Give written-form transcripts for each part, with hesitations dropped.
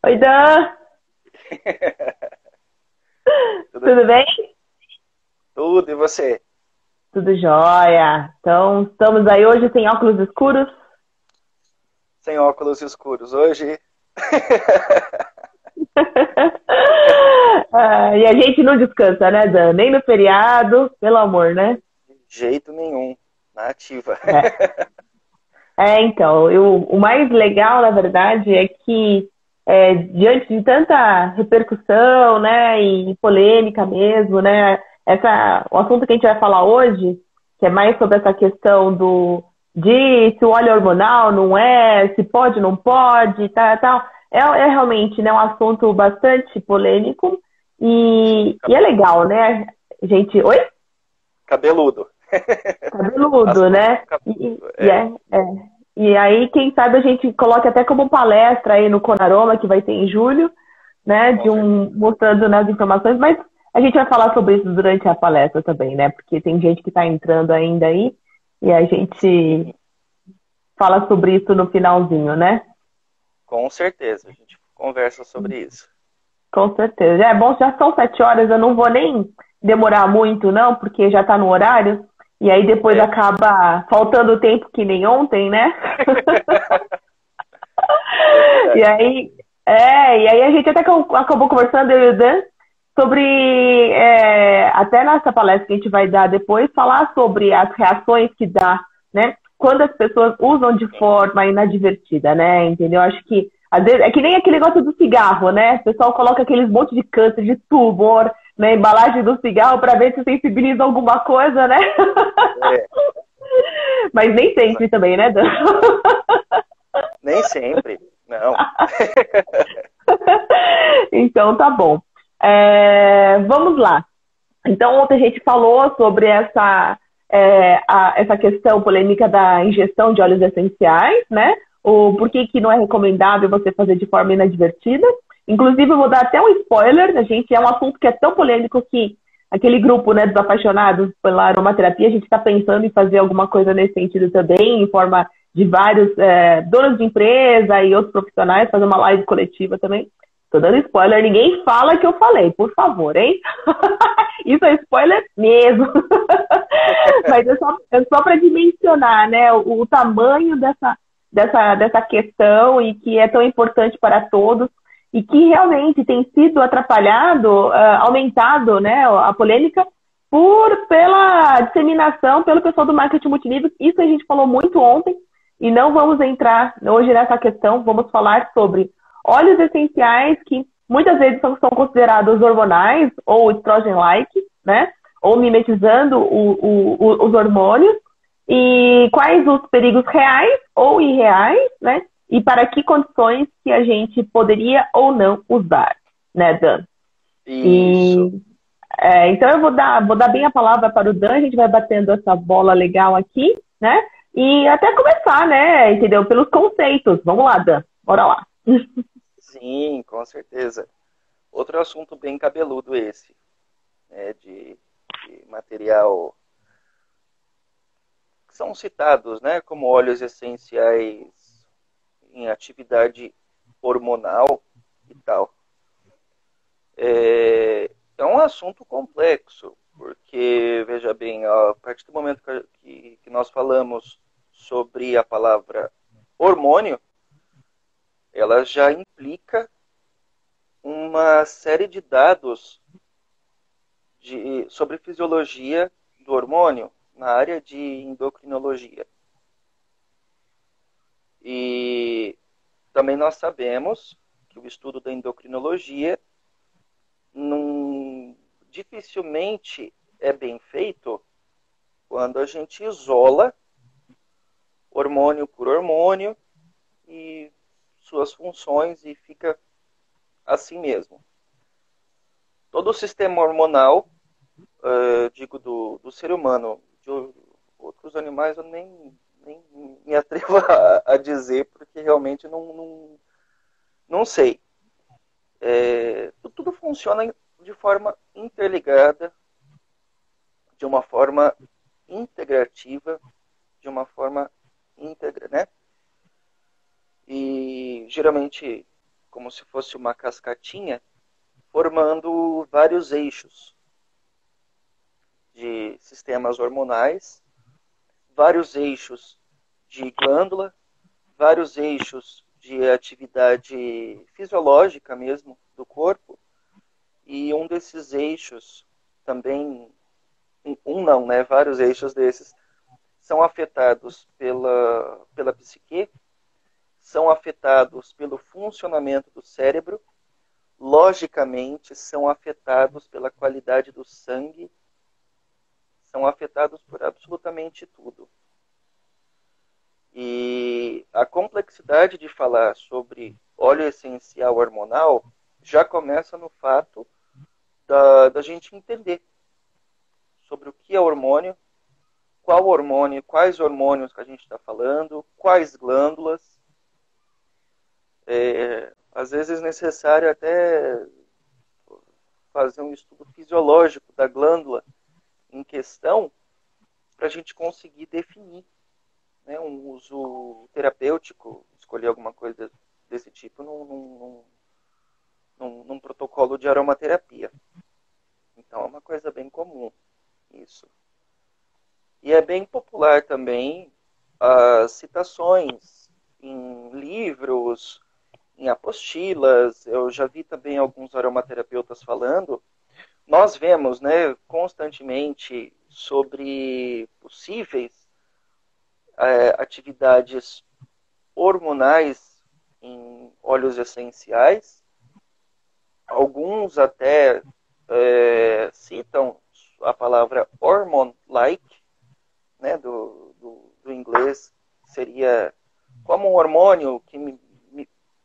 Oi, Dan, Tudo, tudo bem? tudo, e você? Tudo jóia. Então, estamos aí hoje sem óculos escuros. Sem óculos escuros hoje? E a gente não descansa, né, Dan? Nem no feriado, pelo amor, né? De jeito nenhum, na ativa. É, então, o mais legal, na verdade, é que diante de tanta repercussão, né, e polêmica mesmo, né, o assunto que a gente vai falar hoje, que é mais sobre essa questão de se o óleo é hormonal, não é, se pode, não pode, tal, é realmente, né, um assunto bastante polêmico e é legal, né, gente, oi? Cabeludo. Cabeludo, Assunto né? E, cabeludo. e, é, é. E aí, quem sabe a gente coloca até como palestra aí no Conaroma, que vai ter em julho, né? Com certeza. Mostrando nas informações, mas a gente vai falar sobre isso durante a palestra também, né? Porque tem gente que está entrando ainda aí e a gente Sim, fala sobre isso no finalzinho, né? com certeza. A gente conversa sobre isso. Com certeza. É bom, já são 7 horas, eu não vou nem demorar muito, não, porque já está no horário. E aí depois É. acaba faltando tempo que nem ontem, né? É E verdade. aí, e aí a gente até acabou conversando, eu e o Dan, sobre, até nessa palestra que a gente vai dar depois, falar sobre as reações que dá, né? Quando as pessoas usam de Sim. forma inadvertida, né? Entendeu? Acho que, às vezes, é que nem aquele negócio do cigarro, né? O pessoal coloca aqueles monte de câncer, de tumor na embalagem do cigarro para ver se sensibiliza alguma coisa, né? É, Mas nem exa- sempre também, né, Dan? nem sempre. Não. Então tá bom. Vamos lá. Então ontem a gente falou sobre essa questão polêmica da ingestão de óleos essenciais, né? O porquê que não é recomendável você fazer de forma inadvertida. Inclusive, eu vou dar até um spoiler, a gente é um assunto que é tão polêmico que aquele grupo, né, dos apaixonados pela aromaterapia, a gente está pensando em fazer alguma coisa nesse sentido também, em forma de vários donos de empresa e outros profissionais, fazer uma live coletiva também. Tô dando spoiler, ninguém fala que eu falei, por favor, hein? Isso é spoiler mesmo. Mas é só para dimensionar, né, o tamanho dessa questão e que é tão importante para todos e que realmente tem sido atrapalhado, aumentado, né, a polêmica pela disseminação pelo pessoal do marketing multinível. Isso a gente falou muito ontem e não vamos entrar hoje nessa questão. Vamos falar sobre óleos essenciais que muitas vezes são considerados hormonais ou estrogen-like, né? Ou mimetizando os hormônios, e quais os perigos reais ou irreais, né? E para que condições que a gente poderia ou não usar, né, Dan? Isso. E então eu vou dar bem a palavra para o Dan, a gente vai batendo essa bola legal aqui, né? E até começar, né? Entendeu? Pelos conceitos. Vamos lá, Dan. Bora lá. Sim, com certeza. Outro assunto bem cabeludo esse, né, de material que são citados, né, como óleos essenciais em atividade hormonal e tal. É um assunto complexo, porque, veja bem, a partir do momento que nós falamos sobre a palavra hormônio, ela já implica uma série de dados sobre fisiologia do hormônio na área de endocrinologia. E também nós sabemos que o estudo da endocrinologia dificilmente é bem feito quando a gente isola hormônio por hormônio e suas funções e fica assim mesmo. Todo o sistema hormonal, digo do ser humano, de outros animais eu nem me atrevo a dizer, porque realmente não sei. Tudo funciona de forma interligada, de uma forma integrativa, de uma forma íntegra, né? E geralmente como se fosse uma cascatinha, formando vários eixos de sistemas hormonais, vários eixos de glândula, vários eixos de atividade fisiológica mesmo do corpo, e um desses eixos também, não, né? Vários eixos desses são afetados pela psique, são afetados pelo funcionamento do cérebro, logicamente são afetados pela qualidade do sangue, são afetados por absolutamente tudo. E a complexidade de falar sobre óleo essencial hormonal já começa no fato da gente entender sobre o que é hormônio, qual hormônio, quais hormônios que a gente está falando, quais glândulas. Às vezes é necessário até fazer um estudo fisiológico da glândula em questão para a gente conseguir definir, né, um uso terapêutico, escolher alguma coisa desse tipo num protocolo de aromaterapia. Então é uma coisa bem comum isso. E é bem popular também as citações em livros, em apostilas. Eu já vi também alguns aromaterapeutas falando. Nós vemos, né, constantemente sobre possíveis atividades hormonais em óleos essenciais. Alguns até citam a palavra hormone-like, né, do inglês, seria como um hormônio que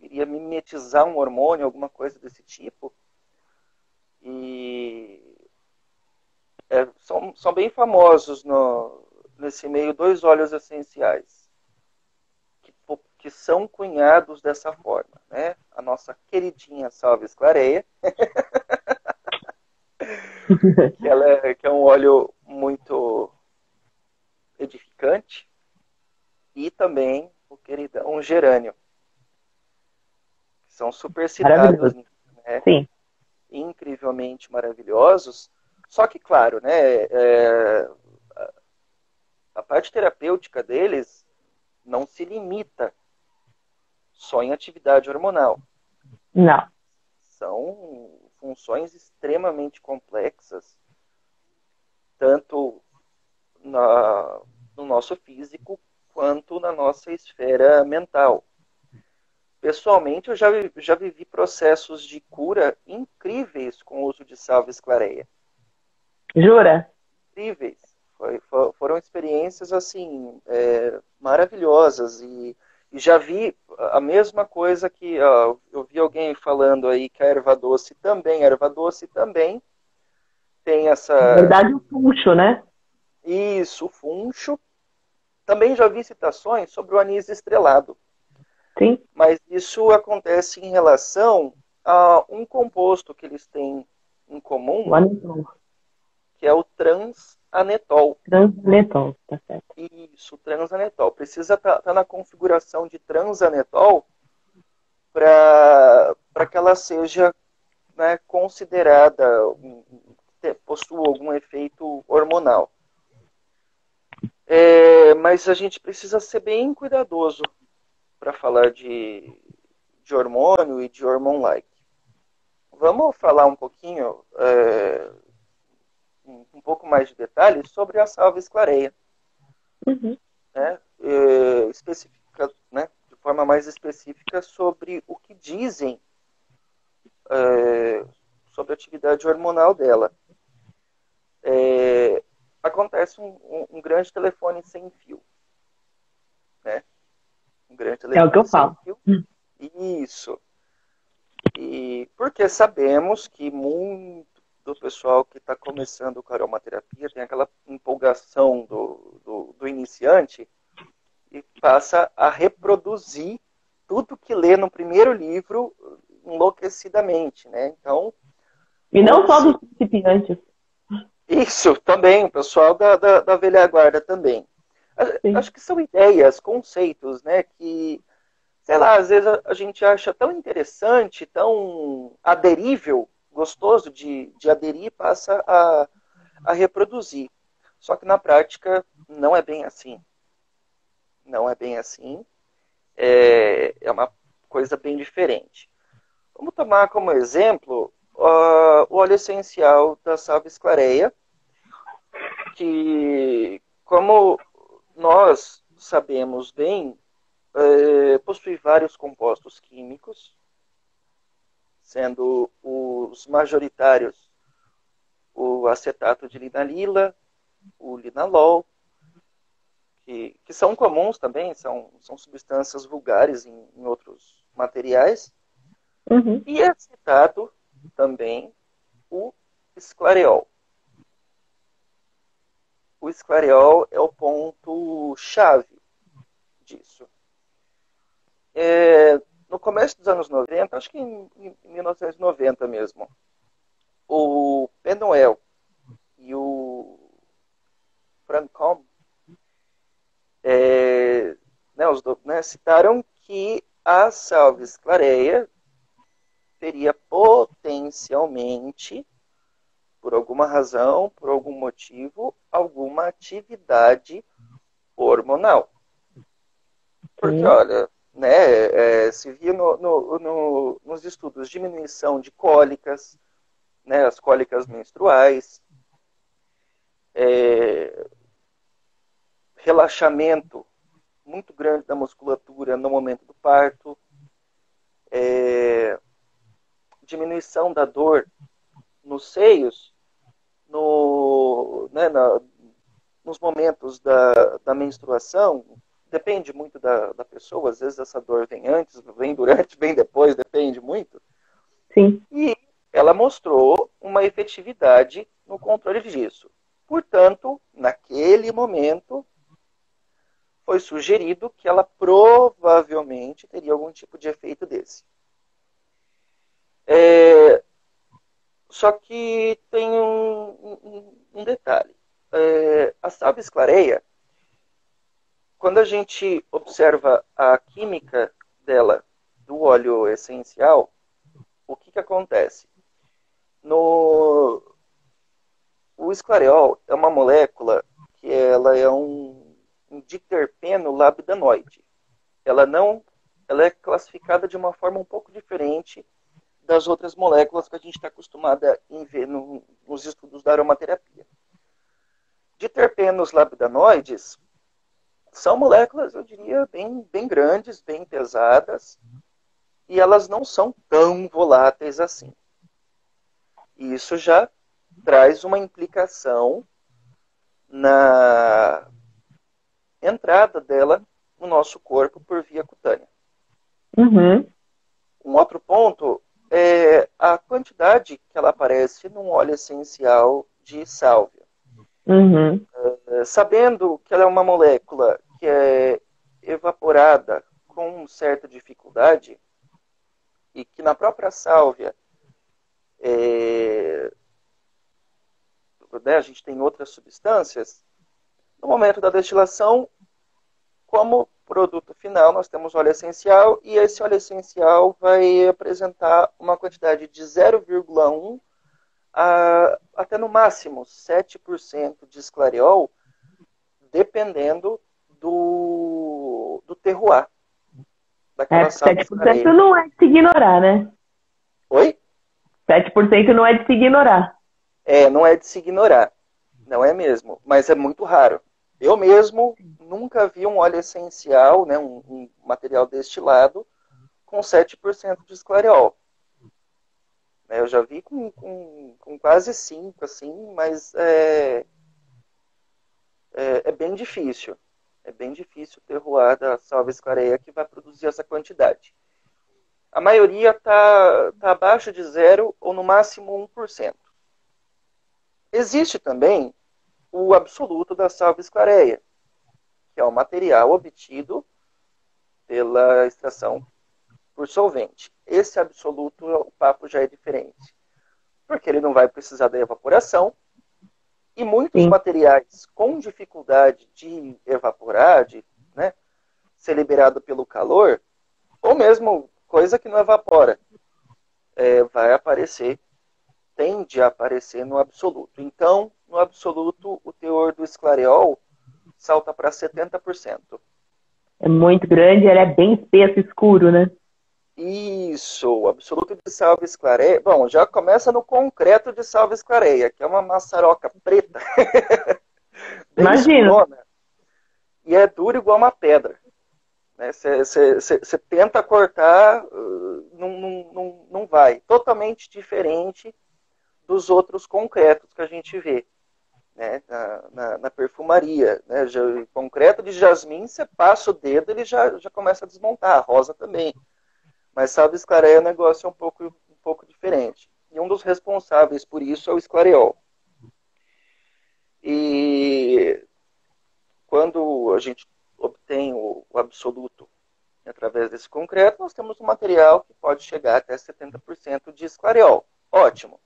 iria mimetizar um hormônio, alguma coisa desse tipo. E são bem famosos nesse meio dois óleos essenciais que são cunhados dessa forma, né? A nossa queridinha Salves Clareia, que é um óleo muito edificante, e também o queridão gerânio, que são super citados, né? Sim. Incrivelmente maravilhosos. Só que, claro, né, a parte terapêutica deles não se limita só em atividade hormonal. Não. São funções extremamente complexas, tanto no nosso físico quanto na nossa esfera mental. Pessoalmente, eu já vivi processos de cura incríveis com o uso de Salves Clareia. Jura? Incríveis. Foram experiências assim maravilhosas, e já vi a mesma coisa que eu vi alguém falando aí que a erva doce também tem essa... Na verdade, o funcho, né? Isso, o funcho. Também já vi citações sobre o anis estrelado. Sim. Mas isso acontece em relação a um composto que eles têm em comum, O anetol. que é o transanetol. Transanetol, tá certo. Isso, transanetol. Precisa estar na configuração de transanetol para que ela seja, né, considerada, possua algum efeito hormonal. Mas a gente precisa ser bem cuidadoso para falar de hormônio e de hormone-like. Vamos falar um pouquinho, um pouco mais de detalhes sobre a Salves Clareia. Uhum. Né? Né, de forma mais específica sobre o que dizem sobre a atividade hormonal dela. Acontece um grande telefone sem fio. Né? Um grande telefone É o que eu sem falo. fio. Isso. E porque sabemos que muito do pessoal que está começando com a aromaterapia tem aquela empolgação do iniciante e passa a reproduzir tudo que lê no primeiro livro enlouquecidamente, né? Então, e não só dos principiantes. Isso, também, o pessoal da velha guarda também. Sim. Acho que são ideias, conceitos, né, que sei lá, às vezes a gente acha tão interessante, tão aderível, gostoso de aderir, passa a reproduzir. Só que na prática não é bem assim. Não é bem assim. É uma coisa bem diferente. Vamos tomar como exemplo o óleo essencial da salvia esclareia, que, como nós sabemos bem, possui vários compostos químicos, sendo os majoritários o acetato de linalila, o linalol, que são comuns também, são substâncias vulgares em outros materiais, Uhum. e é citado também o esclareol. O esclareol é o ponto-chave disso. No começo dos anos 90, acho que em 1990 mesmo, o Penuel e o Francom citaram que a salvia esclareia teria potencialmente, por alguma razão, por algum motivo, alguma atividade hormonal. Porque, olha, né, se via nos estudos diminuição de cólicas, né, as cólicas menstruais, relaxamento muito grande da musculatura no momento do parto, diminuição da dor nos seios, nos momentos da menstruação. Depende muito da pessoa, às vezes essa dor vem antes, vem durante, vem depois, depende muito. Sim. E ela mostrou uma efetividade no controle disso. Portanto, naquele momento, foi sugerido que ela provavelmente teria algum tipo de efeito desse. Só que tem um detalhe. A salvia esclareia, quando a gente observa a química dela, do óleo essencial, o que acontece? O esclareol é uma molécula que ela é um diterpeno labdanoide. Ela é classificada de uma forma um pouco diferente das outras moléculas que a gente está acostumado a ver nos estudos da aromaterapia. Diterpenos labdanoides são moléculas, eu diria, bem grandes, bem pesadas, e elas não são tão voláteis assim. E isso já traz uma implicação na entrada dela no nosso corpo por via cutânea. Uhum. Um outro ponto é a quantidade que ela aparece num óleo essencial de sálvia. Uhum. Sabendo que ela é uma molécula que é evaporada com certa dificuldade e que na própria sálvia a gente tem outras substâncias, no momento da destilação, como produto final, nós temos óleo essencial, e esse óleo essencial vai apresentar uma quantidade de 0,1 até no máximo 7% de esclareol, dependendo do terroir daquela salvia 7% esclareia. não é de se ignorar, né? Oi? 7% não é de se ignorar. Não é de se ignorar. Não é mesmo, mas é muito raro. Eu mesmo nunca vi um óleo essencial, né, um material destilado, com 7% de esclareol. Eu já vi com quase 5%, assim, mas é bem difícil. É bem difícil o terroir da salvia esclareia que vai produzir essa quantidade. A maioria está abaixo de 0% ou no máximo 1%. Existe também o absoluto da salvia esclareia, que é o material obtido pela extração por solvente. Esse absoluto, o papo já é diferente, porque ele não vai precisar da evaporação, e muitos Sim. materiais com dificuldade de evaporar, de ser liberado pelo calor, ou mesmo coisa que não evapora, vai aparecer, tende a aparecer no absoluto. Então, no absoluto, o teor do esclareol salta para 70%. É muito grande, ele é bem espesso, escuro, né? Isso, o absoluto de salve esclareia. Bom, já começa no concreto de salve esclareia, que é uma maçaroca preta, bem Imagino. escurona, e é duro igual uma pedra. Você tenta cortar, não vai. Totalmente diferente dos outros concretos que a gente vê, né, na perfumaria. Né? Concreto de jasmim, você passa o dedo, ele já começa a desmontar. A rosa também. Mas salve esclareia, o negócio é um pouco diferente. E um dos responsáveis por isso é o esclareol. E quando a gente obtém o absoluto através desse concreto, nós temos um material que pode chegar até 70% de esclareol. Ótimo.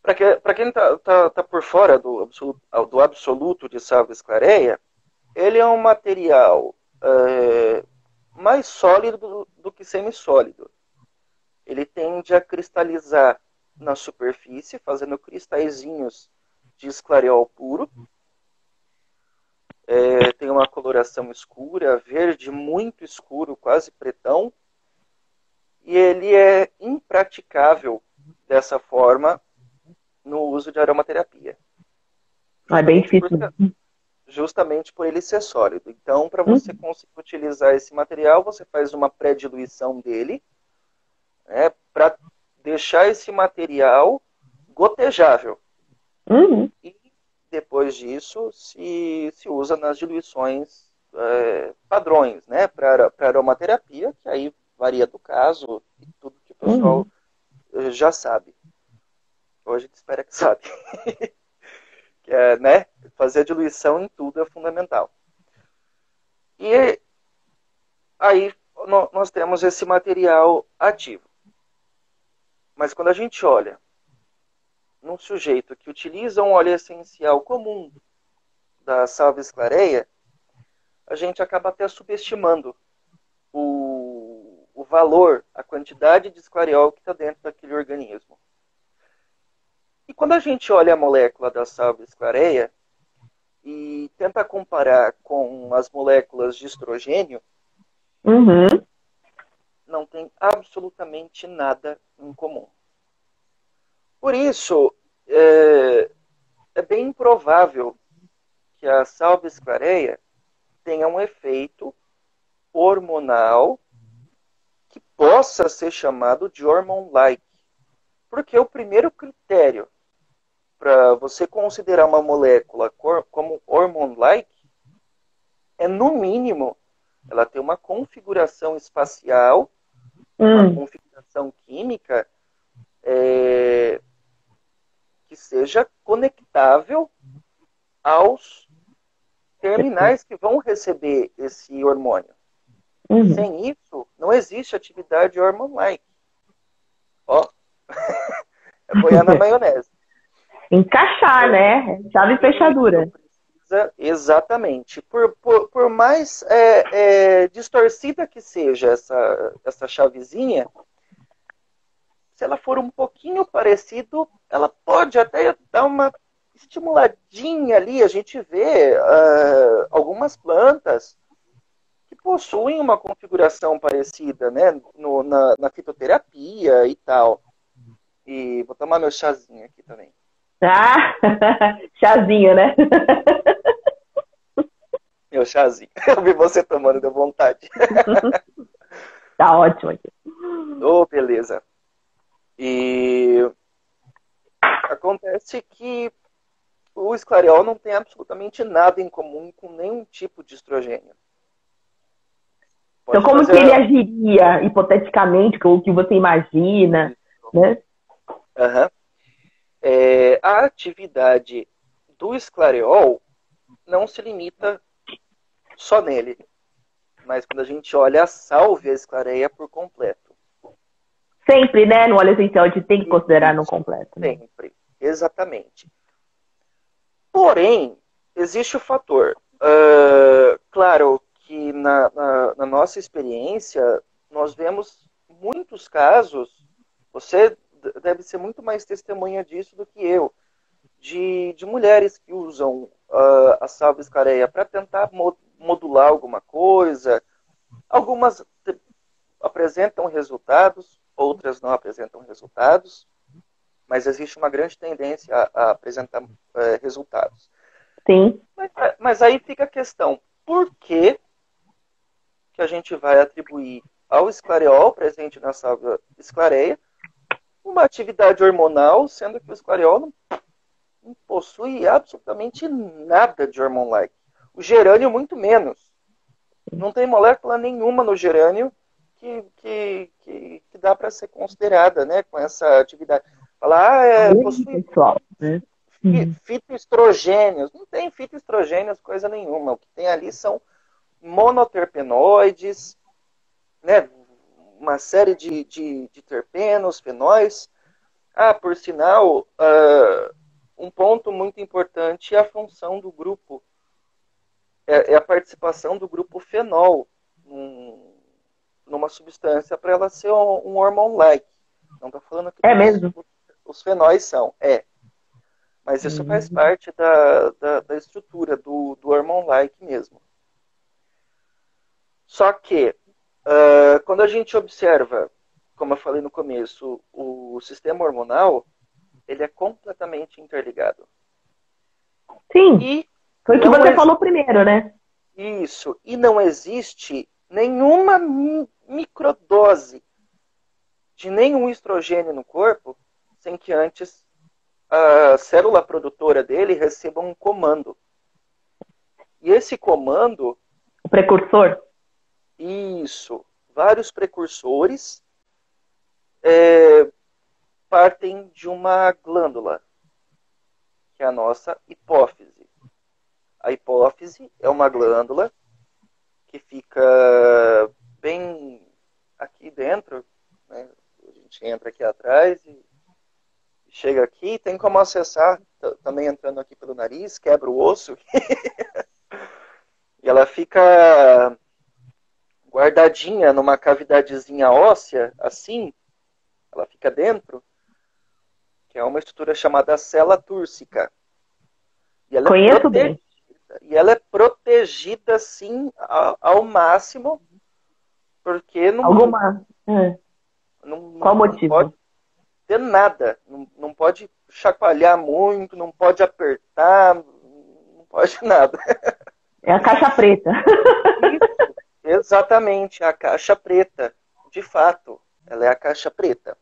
Para quem está por fora do absoluto de salve esclareia, ele é um material mais sólido do que semissólido. Ele tende a cristalizar na superfície, fazendo cristalzinhos de esclareol puro. Tem uma coloração escura, verde muito escuro, quase pretão. E ele é impraticável dessa forma no uso de aromaterapia. É bem difícil. Justamente por ele ser sólido. Então, para você conseguir utilizar esse material, você faz uma pré-diluição dele, né, para deixar esse material gotejável. E depois disso, se usa nas diluições padrões, né, para aromaterapia, que aí varia do caso e tudo que o pessoal já sabe. Ou a gente espera que sabe. Que né, fazer a diluição em tudo é fundamental. E aí nós temos esse material ativo. Mas quando a gente olha num sujeito que utiliza um óleo essencial comum da salve esclareia, a gente acaba até subestimando o valor, a quantidade de esclareol que está dentro daquele organismo. E quando a gente olha a molécula da salve esclareia e tenta comparar com as moléculas de estrogênio, não tem absolutamente nada em comum. Por isso, é bem improvável que a salve esclareia tenha um efeito hormonal que possa ser chamado de hormone-like. Porque o primeiro critério para você considerar uma molécula como hormone-like é, no mínimo, ela ter uma configuração espacial, uma configuração química que seja conectável aos terminais que vão receber esse hormônio. Sem isso, não existe atividade hormone-like. Ó, é boiar na maionese. Encaixar, né? Chave e fechadura. Exatamente. Por mais distorcida que seja essa chavezinha, se ela for um pouquinho parecido, ela pode até dar uma estimuladinha ali. A gente vê algumas plantas que possuem uma configuração parecida, né, na fitoterapia e tal. E vou tomar meu chazinho aqui também. Ah, chazinho, né? Meu chazinho. Eu vi você tomando, deu vontade. Tá ótimo aqui. Oh, beleza. E acontece que o esclareol não tem absolutamente nada em comum com nenhum tipo de estrogênio. Então, como que ele agiria, hipoteticamente, o que você imagina, né? A atividade do esclareol não se limita só nele, mas quando a gente olha a sálvia, esclareia por completo. Sempre, né? No óleo essencial, a gente tem que considerar no completo. Né? Sempre, exatamente. Porém, existe o fator. Claro que na nossa experiência, nós vemos muitos casos, você deve ser muito mais testemunha disso do que eu, de mulheres que usam a salve-escareia para tentar modular alguma coisa. Algumas apresentam resultados, outras não apresentam resultados, mas existe uma grande tendência a apresentar resultados. Sim. Mas aí fica a questão, por que a gente vai atribuir ao esclareol presente na salve-esclareia uma atividade hormonal, sendo que o esclareol não possui absolutamente nada de hormone-like. O gerânio, muito menos. Não tem molécula nenhuma no gerânio que dá para ser considerada, né, com essa atividade. Falar, possui fitoestrogênios. Não tem fitoestrogênios, coisa nenhuma. O que tem ali são monoterpenoides, né, uma série de terpenos, fenóis. Por sinal, um ponto muito importante é a função do grupo, é a participação do grupo fenol numa substância para ela ser um hormone-like. Não estou falando que mesmo? os fenóis são, mas isso faz parte da estrutura do hormone-like mesmo. Só que, quando a gente observa, como eu falei no começo, o sistema hormonal, ele é completamente interligado. Sim, e foi o que você falou primeiro, né? Isso, e não existe nenhuma microdose de nenhum estrogênio no corpo sem que antes a célula produtora dele receba um comando. E esse comando... O precursor? Isso. Vários precursores partem de uma glândula, que é a nossa hipófise. A hipófise é uma glândula que fica bem aqui dentro, né? A gente entra aqui atrás e chega aqui, tem como acessar, também entrando aqui pelo nariz, quebra o osso, e ela fica guardadinha numa cavidadezinha óssea, assim, ela fica dentro, que é uma estrutura chamada célula túrcica. E ela Conheço bem. E ela é protegida, sim, ao máximo, porque não... Alguma... Qual motivo? Não pode ter nada. Não pode chacoalhar muito, não pode apertar, não pode nada. É a caixa preta. Isso, exatamente, a caixa preta. De fato, ela é a caixa preta.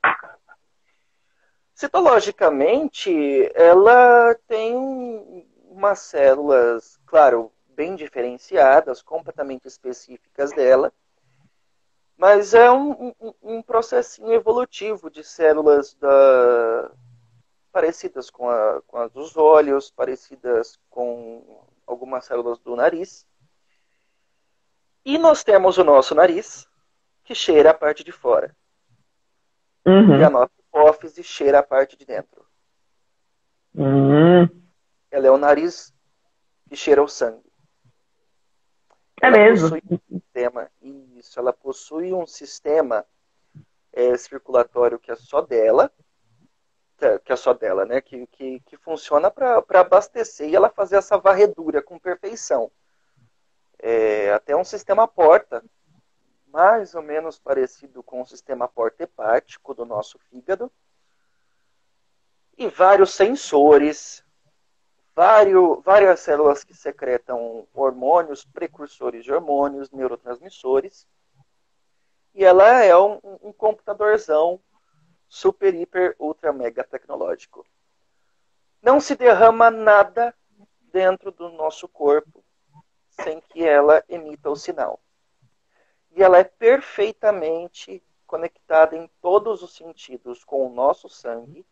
Citologicamente, ela tem umas células, claro, bem diferenciadas, completamente específicas dela, mas é um processinho evolutivo de células parecidas com as dos olhos, parecidas com algumas células do nariz. E nós temos o nosso nariz, que cheira a parte de fora. E a nossa hipófise cheira a parte de dentro. Ela é o nariz que cheira o sangue. Ela mesmo? Ela possui um sistema circulatório que é só dela, né? Que funciona para abastecer e ela fazer essa varredura com perfeição. Até um sistema porta, mais ou menos parecido com o sistema porta hepático do nosso fígado, e vários sensores, várias células que secretam hormônios, precursores de hormônios, neurotransmissores, e ela é um computadorzão super, hiper, ultra, mega tecnológico. Não se derrama nada dentro do nosso corpo sem que ela emita o sinal. E ela é perfeitamente conectada em todos os sentidos com o nosso sangue,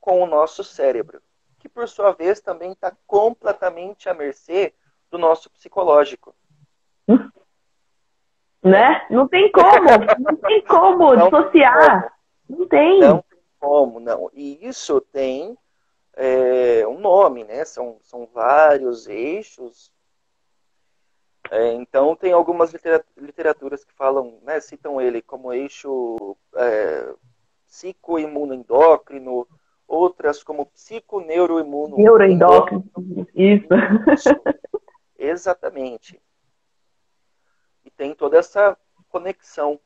com o nosso cérebro, que por sua vez também está completamente à mercê do nosso psicológico. Né? Não tem como dissociar. Não tem. Não tem como, não. E isso tem um nome, né? São vários eixos. Então, tem algumas literaturas que falam, né, citam ele como eixo psicoimunoendócrino, outras como psiconeuroimunoendócrino. Neuroendócrino, isso. Isso, exatamente. E tem toda essa conexão.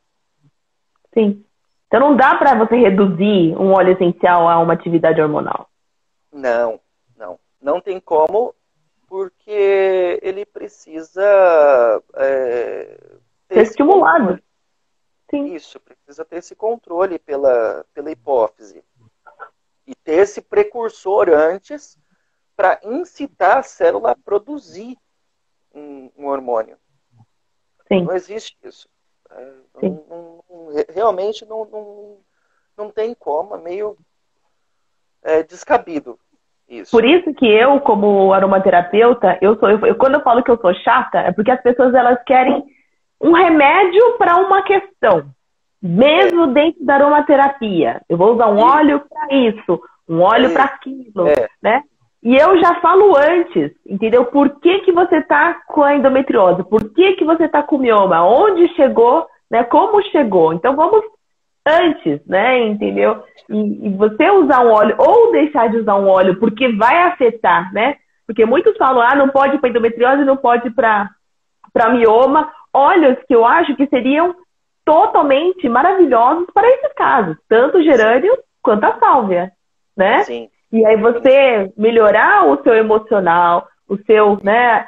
Sim. Então não dá para você reduzir um óleo essencial a uma atividade hormonal. Não, não. Não tem como, porque ele precisa ter Ser esse estimulado. controle. Sim. Isso, precisa ter esse controle pela hipófise. E ter esse precursor antes para incitar a célula a produzir um hormônio. Sim. Não existe isso. Sim. Realmente não tem como, é meio descabido isso. Por isso que eu, como aromaterapeuta, quando eu falo que eu sou chata, é porque as pessoas elas querem um remédio para uma questão. Mesmo dentro da aromaterapia. Eu vou usar um óleo para isso, um óleo para aquilo, né? E eu já falo antes, entendeu? Por que que você está com a endometriose? Por que que você está com o mioma? Onde chegou, né? Como chegou? Então vamos antes, né? Entendeu? E você usar um óleo ou deixar de usar um óleo porque vai afetar, né? Porque muitos falam, não pode para endometriose, não pode para mioma. Óleos que eu acho que seriam totalmente maravilhosos para esses casos, tanto o gerânio quanto a sálvia, né? Sim. E aí você melhorar o seu emocional, o seu, né,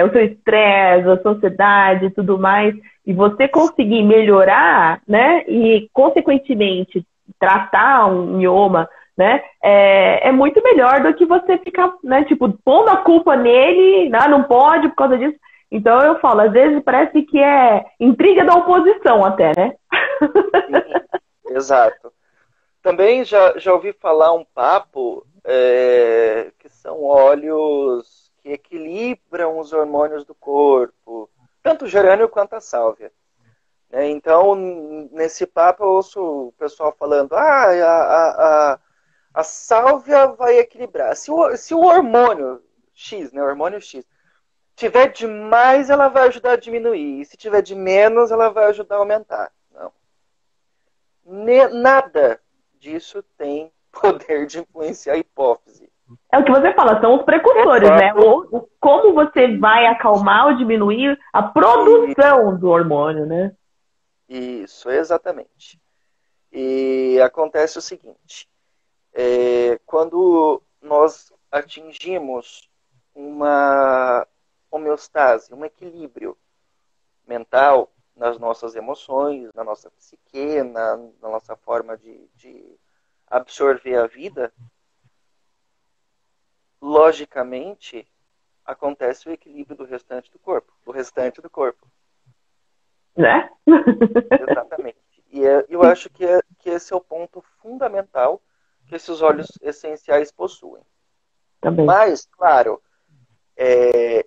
o seu estresse, a sua ansiedade e tudo mais, e você conseguir melhorar, né, e consequentemente tratar um mioma, né, é muito melhor do que você ficar, né, tipo, pondo a culpa nele, não pode por causa disso. Então eu falo, às vezes parece que é intriga da oposição até, né? Sim, exato. Também já ouvi falar um papo que são óleos que equilibram os hormônios do corpo, tanto o gerânio quanto a sálvia. Então, nesse papo eu ouço o pessoal falando, a sálvia vai equilibrar. Se o hormônio X, né, o hormônio X, tiver de mais, ela vai ajudar a diminuir. E se tiver de menos, ela vai ajudar a aumentar. Não. Nada disso tem poder de influenciar a hipófise. É o que você fala, são os precursores, né? Como você vai acalmar ou diminuir a produção do hormônio, né? Isso, exatamente. E acontece o seguinte, quando nós atingimos uma homeostase, um equilíbrio mental nas nossas emoções, na nossa psique, na nossa forma de absorver a vida, logicamente acontece o equilíbrio do restante do corpo. Né? Exatamente. E eu acho que esse é o ponto fundamental que esses óleos essenciais possuem. Também. Mas, claro,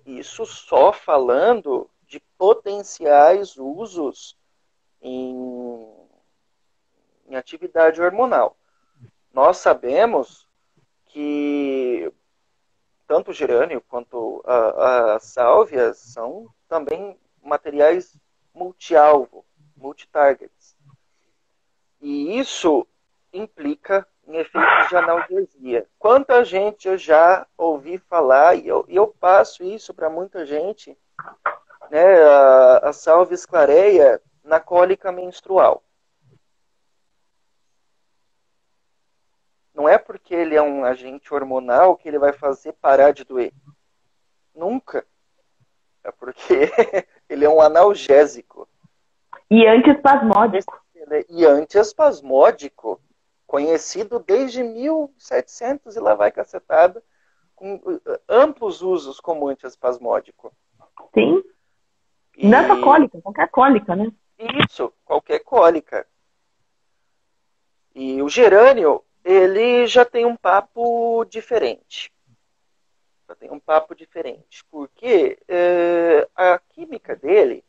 isso só falando de potenciais usos em atividade hormonal. Nós sabemos que tanto o gerânio quanto a sálvia são também materiais multi-alvo, multi-targets. E isso implica em efeitos de analgesia. Quanta gente eu já ouvi falar, e eu passo isso para muita gente, né, a sálvia esclareia na cólica menstrual. Não é porque ele é um agente hormonal que ele vai fazer parar de doer. Nunca. É porque ele é um analgésico. E antiespasmódico. E antiespasmódico, conhecido desde 1700 e lá vai cacetada, com amplos usos como antiespasmódico. Sim. Nessa cólica, qualquer cólica, né? Isso, qualquer cólica. E o gerânio, ele já tem um papo diferente. Porque a química dele,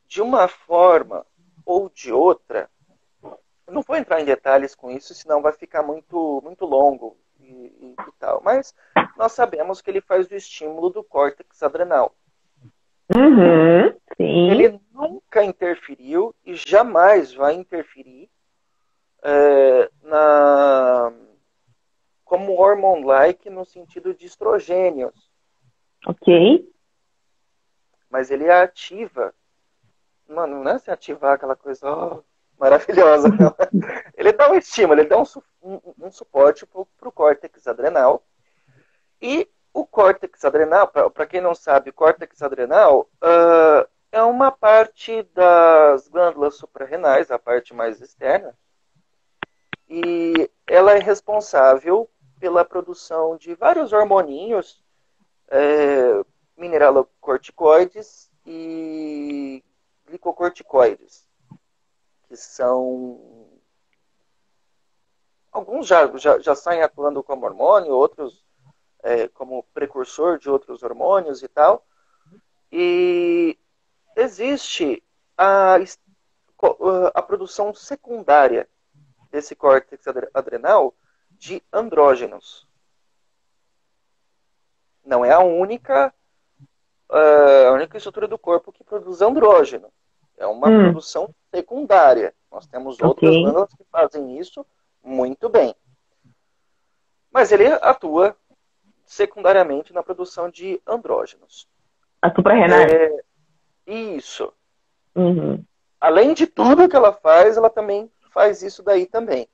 de uma forma ou de outra, eu não vou entrar em detalhes com isso, senão vai ficar muito, muito longo e tal. Mas, nós sabemos que ele faz o estímulo do córtex adrenal. Uhum, sim. Ele nunca interferiu e jamais vai interferir como hormone-like no sentido de estrogênios. Ok. Mas ele ativa. Mano, não é se ativar aquela coisa maravilhosa. Não. Ele dá um estímulo, ele dá um suporte para o córtex adrenal. E o córtex adrenal, para quem não sabe, o córtex adrenal é uma parte das glândulas suprarrenais, a parte mais externa. E ela é responsável pela produção de vários hormoninhos, mineralocorticoides e glicocorticoides, que são... Alguns já saem atuando como hormônio, outros como precursor de outros hormônios e tal. E existe a produção secundária desse córtex adrenal de andrógenos. Não é a única estrutura do corpo que produz andrógeno. É uma produção secundária. Nós temos outras glândulas que fazem isso muito bem. Mas ele atua secundariamente na produção de andrógenos. A suprarrenal? Isso. Uhum. Além de tudo que ela faz, ela também faz isso daí também.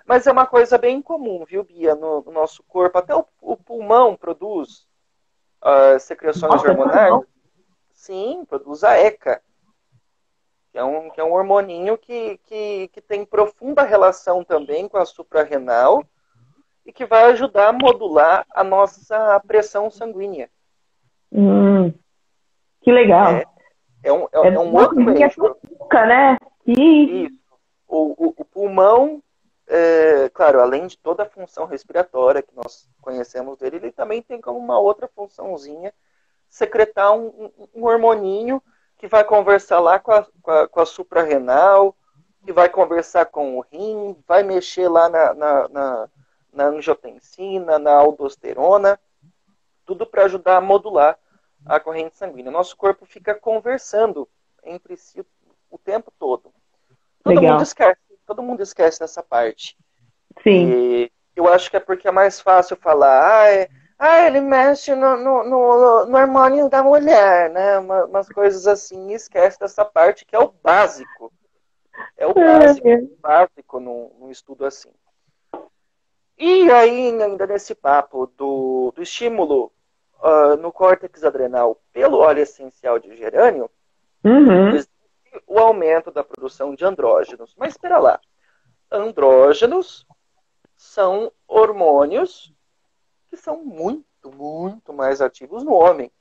Mas é uma coisa bem comum, viu, Bia, no nosso corpo. Até o pulmão produz secreções hormonais. Sim, produz a ECA, que é um hormoninho que tem profunda relação também com a suprarrenal e que vai ajudar a modular a nossa pressão sanguínea. Que legal. É um outro eixo. Né? Isso. O pulmão, claro, além de toda a função respiratória que nós conhecemos dele, ele também tem como uma outra funçãozinha secretar um hormoninho que vai conversar lá com a suprarrenal, que vai conversar com o rim, vai mexer lá na angiotensina, na aldosterona, tudo para ajudar a modular a corrente sanguínea. Nosso corpo fica conversando entre si o tempo todo. Todo mundo esquece dessa parte. Sim. E eu acho que é porque é mais fácil falar, ele mexe no hormônio da mulher, né? Umas coisas assim, e esquece dessa parte que é o básico. É o básico num estudo assim. E aí, ainda nesse papo do estímulo no córtex adrenal pelo óleo essencial de gerânio, existe o aumento da produção de andrógenos. Mas espera lá. Andrógenos são hormônios que são muito, muito mais ativos no homem.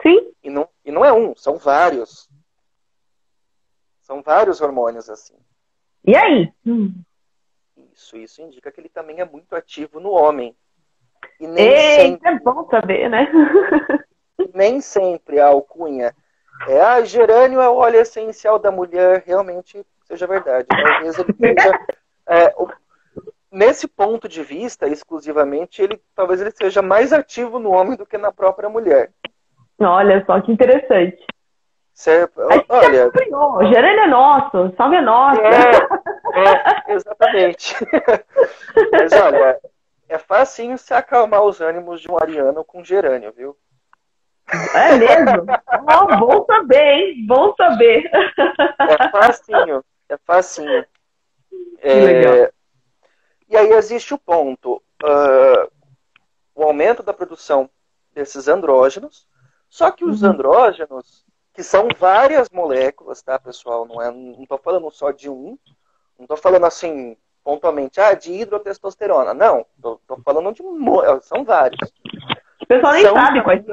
Sim. E não é um, são vários. São vários hormônios assim. E aí? Isso indica que ele também é muito ativo no homem. E sempre... é bom saber, né? Nem sempre a alcunha gerânio é o óleo essencial da mulher, realmente seja verdade. Talvez ele seja... nesse ponto de vista, exclusivamente, talvez ele seja mais ativo no homem do que na própria mulher. Olha só que interessante. Certo? Olha, o gerânio é nosso, salve é nossa. Exatamente. Mas olha, é facinho se acalmar os ânimos de um ariano com gerânio, viu? É mesmo? Bom saber, hein? Bom saber. É facinho. Legal. E aí existe o ponto. O aumento da produção desses andrógenos. Só que os andrógenos, que são várias moléculas, tá, pessoal? Não estou falando só de um. Não estou falando assim, pontualmente, de hidrotestosterona. Não, estou falando de são vários. O pessoal nem sabe quais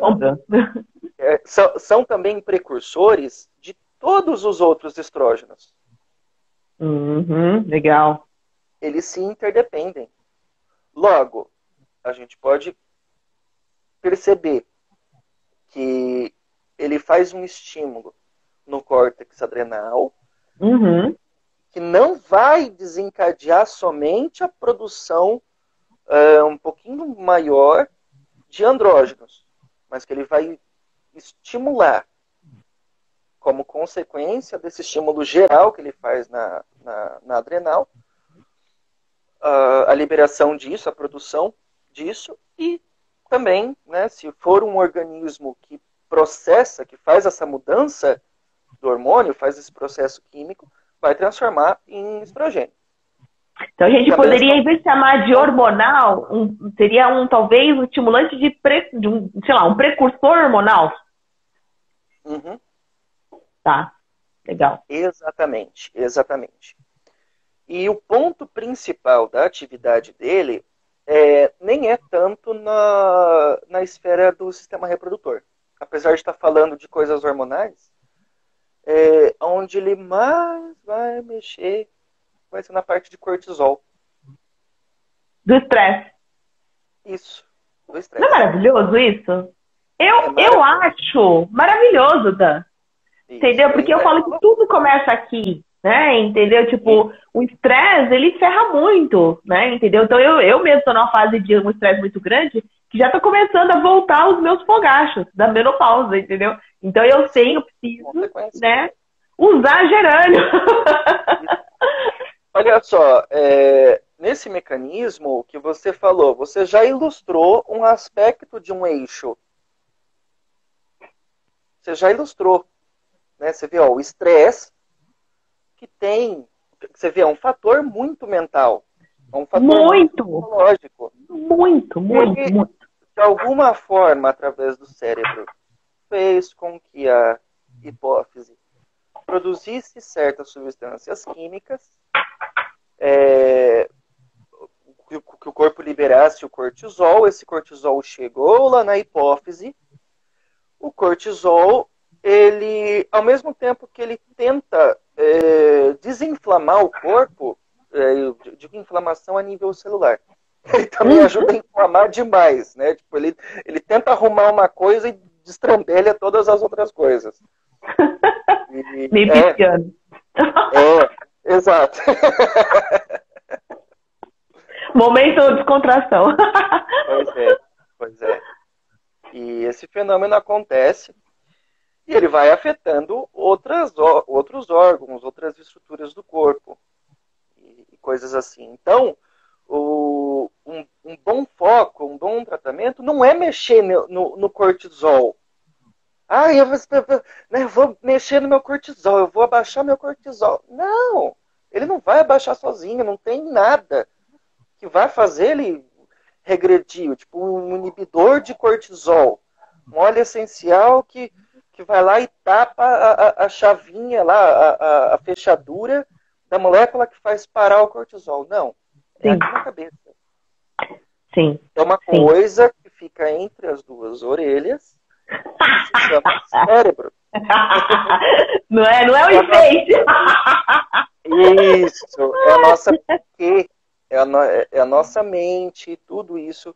são. São também precursores de todos os outros estrógenos. Legal. Eles se interdependem. Logo, a gente pode perceber que ele faz um estímulo no córtex adrenal que não vai desencadear somente a produção um pouquinho maior de andrógenos, mas que ele vai estimular, como consequência desse estímulo geral que ele faz na adrenal, a liberação disso, a produção disso, e também, né, se for um organismo que processa, que faz essa mudança do hormônio, faz esse processo químico, vai transformar em estrogênio. Então a gente poderia, em vez de chamar de hormonal, seria talvez um estimulante de sei lá, um precursor hormonal. Uhum. Tá, legal. Exatamente, exatamente. E o ponto principal da atividade dele nem é tanto na esfera do sistema reprodutor. Apesar de estar falando de coisas hormonais, onde ele mais vai mexer vai ser na parte de cortisol. Do estresse. Isso, do estresse. Não é maravilhoso isso? Eu acho maravilhoso, Dan. Isso, entendeu? Porque eu falo que tudo começa aqui, né? Entendeu? Tipo, o estresse, ele ferra muito, né? Entendeu? Então eu mesmo estou numa fase de um estresse muito grande que já está começando a voltar os meus fogachos da menopausa, entendeu? Então eu preciso, né, usar gerânio. Olha só, nesse mecanismo que você falou, você já ilustrou um aspecto de um eixo. Você já ilustrou. Né? Você vê, o estresse que tem, você vê, é um fator muito mental. É um fator muito psicológico. Muito. De alguma forma, através do cérebro, fez com que a hipófise produzisse certas substâncias químicas, que o corpo liberasse o cortisol. Esse cortisol chegou lá na hipófise. O cortisol, ele, ao mesmo tempo que ele tenta desinflamar o corpo, eu digo inflamação a nível celular, ele também ajuda a inflamar demais, né? Tipo, ele tenta arrumar uma coisa e destrambelha todas as outras coisas. Meio pisciano. Exato. Momento de descontração. Pois é. E esse fenômeno acontece e ele vai afetando outros órgãos, outras estruturas do corpo e coisas assim. Então, um bom foco, um bom tratamento não é mexer no cortisol. Eu vou mexer no meu cortisol, eu vou abaixar meu cortisol. Não, ele não vai abaixar sozinho, não tem nada que vai fazer ele regredir, tipo um inibidor de cortisol, um óleo essencial que vai lá e tapa a chavinha lá, a fechadura da molécula que faz parar o cortisol. Não, é aqui na cabeça. Sim. É uma coisa que fica entre as duas orelhas, que se chama cérebro. Não é o enfeite. Isso, é a nossa psique, é a nossa mente, tudo isso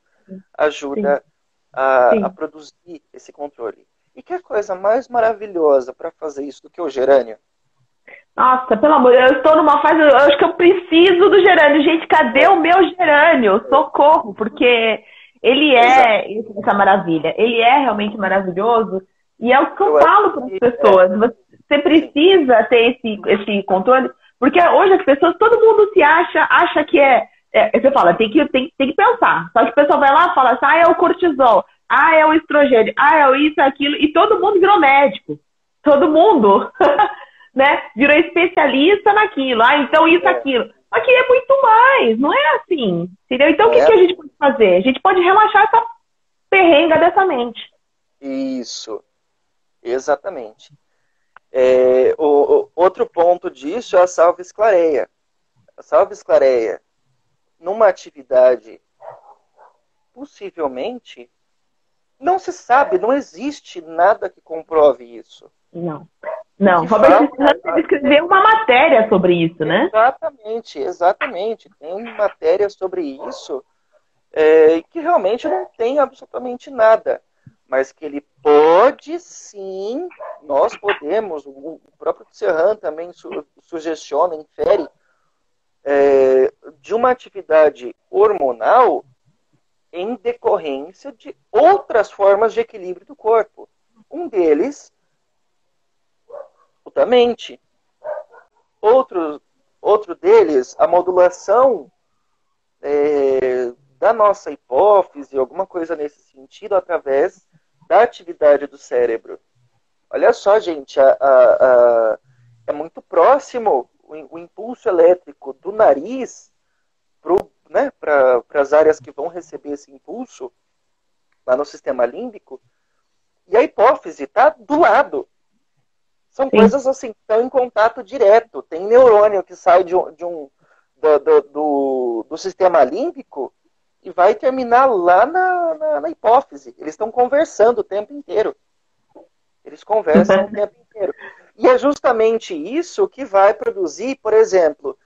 ajuda a produzir esse controle. E que coisa mais maravilhosa para fazer isso do que o gerânio? Nossa, pelo amor, eu estou numa fase, eu acho que eu preciso do gerânio. Gente, cadê o meu gerânio? Socorro, porque ele é essa maravilha. Ele é realmente maravilhoso. E é o que eu falo para as pessoas. Você precisa ter esse controle, porque hoje as pessoas, todo mundo se acha que você fala, tem que pensar. Só que o pessoal vai lá e fala assim, é o cortisol, é o estrogênio, é isso, aquilo, e todo mundo virou médico. Todo mundo, né, virou especialista naquilo. Então isso, aquilo. Só que é muito mais, não é assim. Entendeu? Então o que a gente pode fazer? A gente pode relaxar essa perrenga dessa mente. Isso, exatamente. Outro ponto disso é a salve-esclareia. A salve-esclareia, numa atividade, possivelmente, não se sabe, não existe nada que comprove isso. Não. Robert Cicerone escreveu uma matéria sobre isso, né? Exatamente. Tem matéria sobre isso que realmente não tem absolutamente nada. Mas que ele pode sim, nós podemos, o próprio Serran também sugestiona, infere, de uma atividade hormonal em decorrência de outras formas de equilíbrio do corpo. Um deles, a mente. Outro deles, a modulação da nossa hipófise, alguma coisa nesse sentido, através da atividade do cérebro. Olha só, gente, é muito próximo o impulso elétrico do nariz para as áreas que vão receber esse impulso, lá no sistema límbico, e a hipófise está do lado. São Sim. coisas assim, que estão em contato direto. Tem neurônio que sai do sistema límbico e vai terminar lá na hipófise. Eles estão conversando o tempo inteiro. Eles conversam o tempo inteiro. E é justamente isso que vai produzir, por exemplo,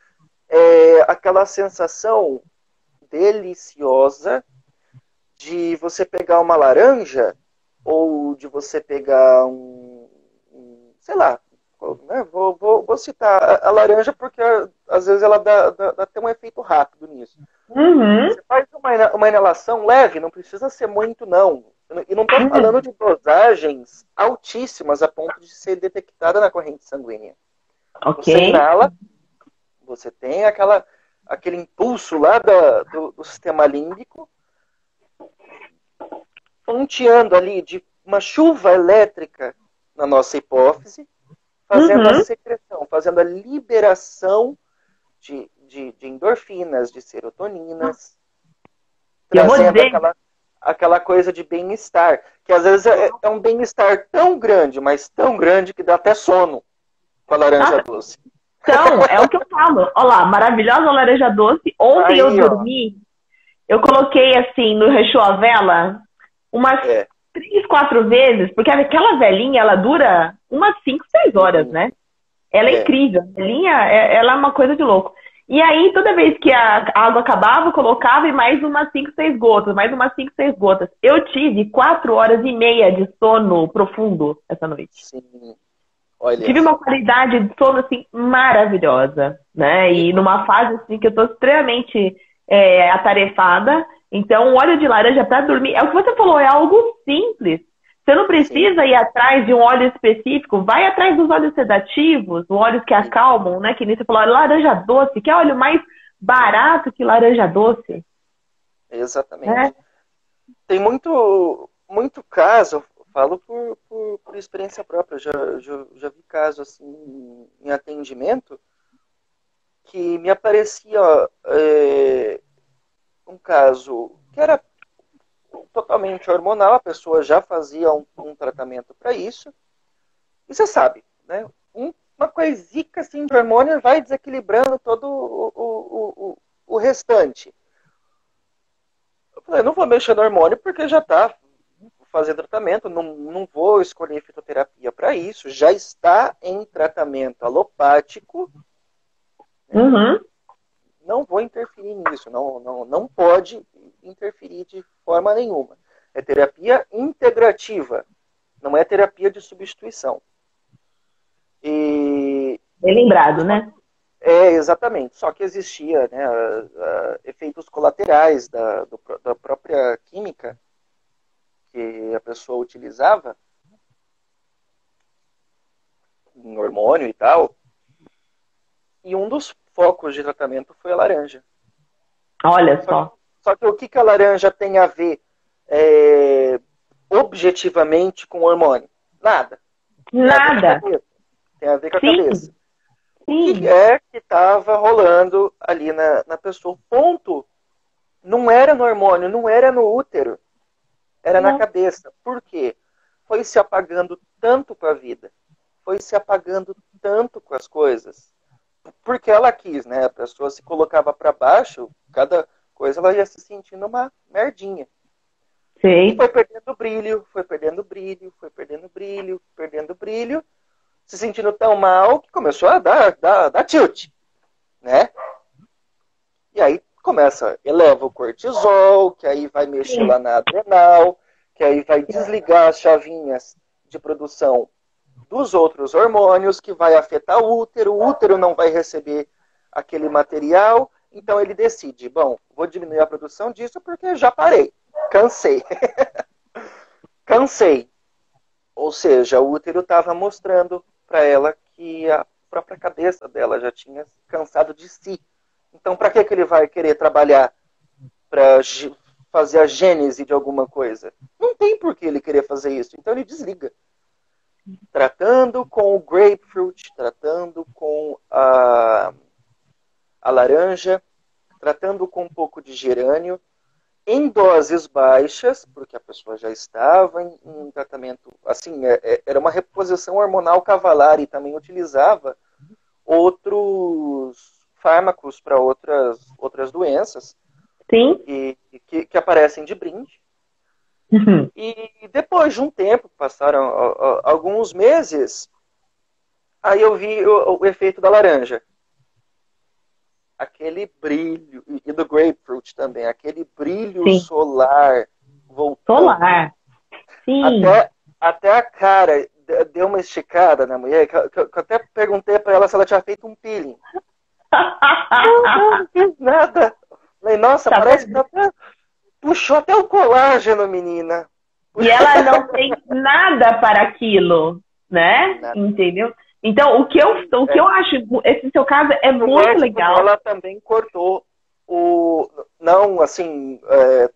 aquela sensação deliciosa de você pegar uma laranja ou de você pegar sei lá, né? Vou citar a laranja porque às vezes ela dá até um efeito rápido nisso. Uhum. Você faz uma inalação leve, não precisa ser muito não. E não estou falando de dosagens altíssimas a ponto de ser detectada na corrente sanguínea. Okay. Você inala, você tem aquele impulso lá do sistema límbico, ponteando ali de uma chuva elétrica na nossa hipófise, fazendo a secreção, fazendo a liberação de endorfinas, de serotoninas, trazendo aquela coisa de bem-estar, que às vezes é um bem-estar tão grande, mas tão grande que dá até sono com a laranja doce. Então, é o que eu falo. Olha lá, maravilhosa laranja doce. Ontem eu dormi, eu coloquei assim, no Rechou a Vela, umas 3, 4 vezes, porque aquela velinha, ela dura umas 5, 6 horas, né? Ela é incrível. A velinha, ela é uma coisa de louco. E aí, toda vez que a água acabava, eu colocava e mais umas 5, 6 gotas, mais umas 5, 6 gotas. Eu tive 4 horas e meia de sono profundo essa noite. Sim. Olha. Tive uma qualidade de sono, assim, maravilhosa, né? E numa fase, assim, que eu tô extremamente atarefada. Então, o óleo de laranja para dormir, é o que você falou, é algo simples. Você não precisa ir atrás de um óleo específico, vai atrás dos óleos sedativos, óleos que acalmam, né? Que nem você falou, laranja doce, que é óleo mais barato que laranja doce. Exatamente. Tem muito caso, falo por experiência própria, já vi caso assim em atendimento que me aparecia um caso que era totalmente hormonal, a pessoa já fazia um tratamento para isso, e você sabe, né? Uma coisica assim de hormônio vai desequilibrando todo o restante. Eu falei, não vou mexer no hormônio porque já está fazendo tratamento, não vou escolher fitoterapia para isso, já está em tratamento alopático. Não vou interferir nisso, não pode interferir de forma nenhuma. É terapia integrativa, não é terapia de substituição. Bem lembrado, né? Exatamente. Só que existia, né, efeitos colaterais da própria química que a pessoa utilizava, em hormônio e tal. E um dos focos de tratamento foi a laranja. Olha só. Só que o que a laranja tem a ver objetivamente com o hormônio? Nada. Nada. Tem a ver com a cabeça. Sim. O que é que estava rolando ali na pessoa? O ponto não era no hormônio, não era no útero. Era na cabeça. Por quê? Foi se apagando tanto com a vida. Foi se apagando tanto com as coisas. Porque ela quis, né? A pessoa se colocava para baixo, cada coisa ela ia se sentindo uma merdinha. Sim. E foi perdendo brilho, foi perdendo brilho, foi perdendo brilho, perdendo brilho, se sentindo tão mal que começou a dar tilt, né? E aí eleva o cortisol, que aí vai mexer lá na adrenal, que aí vai desligar as chavinhas de produção dos outros hormônios, que vai afetar o útero não vai receber aquele material, Então ele decide, bom, vou diminuir a produção disso porque já parei, cansei. Cansei. Ou seja, o útero estava mostrando para ela que a própria cabeça dela já tinha cansado de si. Então, para que ele vai querer trabalhar para fazer a gênese de alguma coisa? Não tem por que ele querer fazer isso. Então, ele desliga. Tratando com o grapefruit, tratando com a laranja, tratando com um pouco de gerânio, em doses baixas, porque a pessoa já estava em um tratamento, assim, era uma reposição hormonal cavalar e também utilizava outros fármacos para outras doenças. Sim. Que aparecem de brinde. Uhum. E depois de um tempo, passaram alguns meses, aí eu vi o efeito da laranja. Aquele brilho, e do grapefruit também, aquele brilho Sim. solar voltando. Solar. Sim. Até a cara deu uma esticada na mulher, que eu até perguntei para ela se ela tinha feito um peeling. Não fiz nada. Falei, nossa, Tá parece vendo? que puxou até o colágeno, menina. E ela não tem nada para aquilo, né? Nada. Entendeu? Então, o que eu acho, esse seu caso é muito legal. Ela também cortou não assim,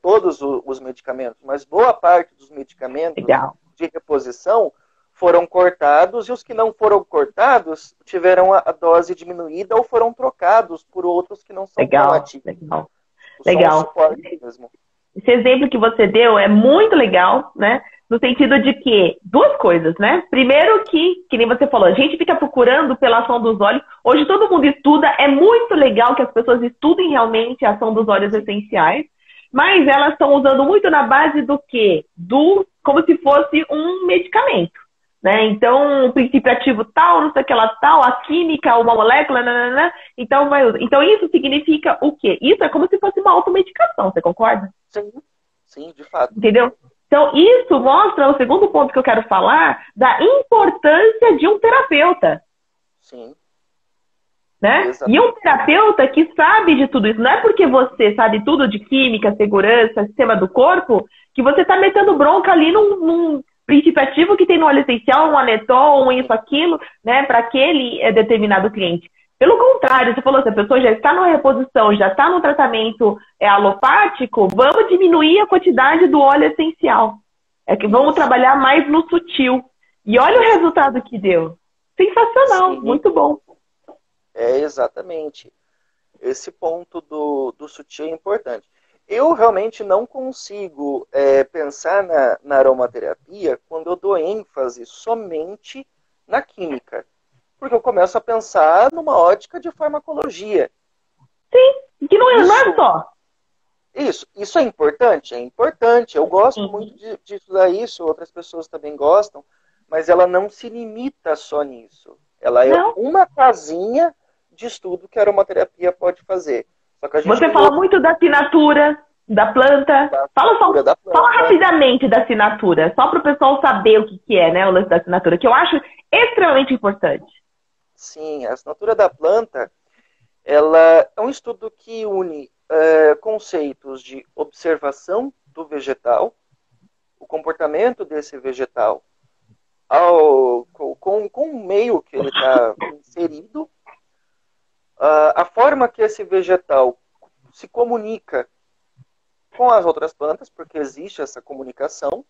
todos os medicamentos, mas boa parte dos medicamentos Legal. de reposição foram cortados, e os que não foram cortados tiveram a dose diminuída ou foram trocados por outros que não são tão ativos. Legal. Mesmo. Esse exemplo que você deu é muito legal, né? No sentido de que, duas coisas, né? Primeiro que nem você falou, a gente fica procurando pela ação dos óleos. Hoje todo mundo estuda, é muito legal que as pessoas estudem realmente a ação dos óleos essenciais, mas elas estão usando muito na base do quê? Como se fosse um medicamento, né? Então, o princípio ativo tal, não sei o que lá tal, a química, uma molécula, nananã. Então isso significa o quê? Isso é como se fosse uma automedicação, você concorda? Sim, de fato. Entendeu? Então, isso mostra o segundo ponto que eu quero falar, da importância de um terapeuta. Sim. Né? E um terapeuta que sabe de tudo isso. Não é porque você sabe tudo de química, segurança, sistema do corpo, que você está metendo bronca ali num princípio ativo que tem no óleo essencial, um anetol, um isso, aquilo, né, para aquele determinado cliente. Pelo contrário, você falou, se a pessoa já está numa reposição, já está no tratamento alopático, vamos diminuir a quantidade do óleo essencial. É que vamos trabalhar mais no sutil. E olha o resultado que deu. Sensacional, sim. Muito bom. Exatamente. Esse ponto do sutil é importante. Eu realmente não consigo pensar na aromaterapia quando eu dou ênfase somente na química. Porque eu começo a pensar numa ótica de farmacologia. Sim, que não é só. Isso é importante? É importante. Eu gosto muito de estudar isso, outras pessoas também gostam, mas ela não se limita só nisso. Ela é uma casinha de estudo que a aromaterapia pode fazer. Só que a gente Você fala muito da assinatura da planta. Fala rapidamente da assinatura, só para o pessoal saber o que é, né, o lance da assinatura, que eu acho extremamente importante. Sim, a assinatura da planta, ela é um estudo que une conceitos de observação do vegetal, o comportamento desse vegetal com o meio que ele está inserido, a forma que esse vegetal se comunica com as outras plantas, porque existe essa comunicação,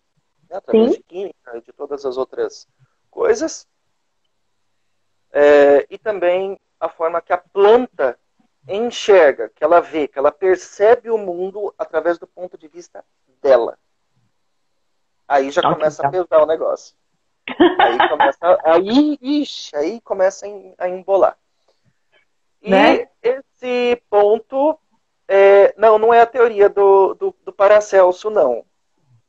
né, através de química e de todas as outras coisas, e também a forma que a planta enxerga, que ela vê, que ela percebe o mundo através do ponto de vista dela. Aí já começa a pesar o negócio. Aí começa a embolar. E esse ponto não é a teoria do Paracelso, não.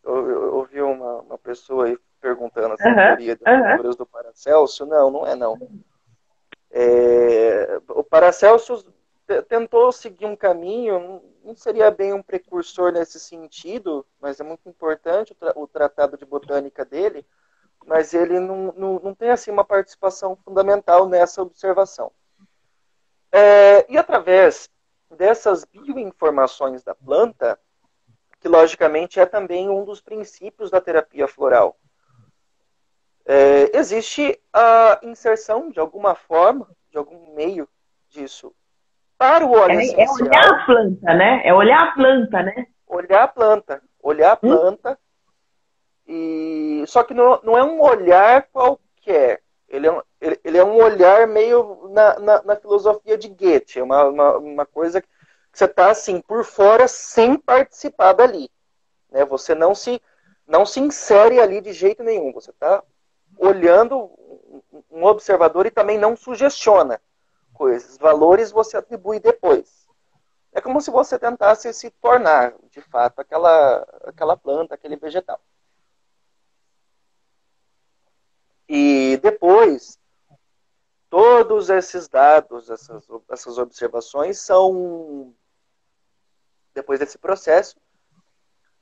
Eu ouvi uma pessoa aí perguntando se a teoria das figuras do Paracelso. Não é não. O Paracelso tentou seguir um caminho, não seria bem um precursor nesse sentido, mas é muito importante o tratado de botânica dele, mas ele não tem assim uma participação fundamental nessa observação. E através dessas bioinformações da planta, que logicamente é também um dos princípios da terapia floral. Existe a inserção de alguma forma, de algum meio disso para o óleo É olhar essencial. a planta, né? É olhar a planta, né? Olhar a planta, e só que não é um olhar qualquer. Ele é um olhar meio na filosofia de Goethe. É uma coisa que você está assim, por fora, sem participar dali. Né? Você não se insere ali de jeito nenhum. Você está olhando um observador e também não sugestiona coisas. Valores você atribui depois. É como se você tentasse se tornar, de fato, aquela planta, aquele vegetal. E depois, todos esses dados, essas observações são, depois desse processo,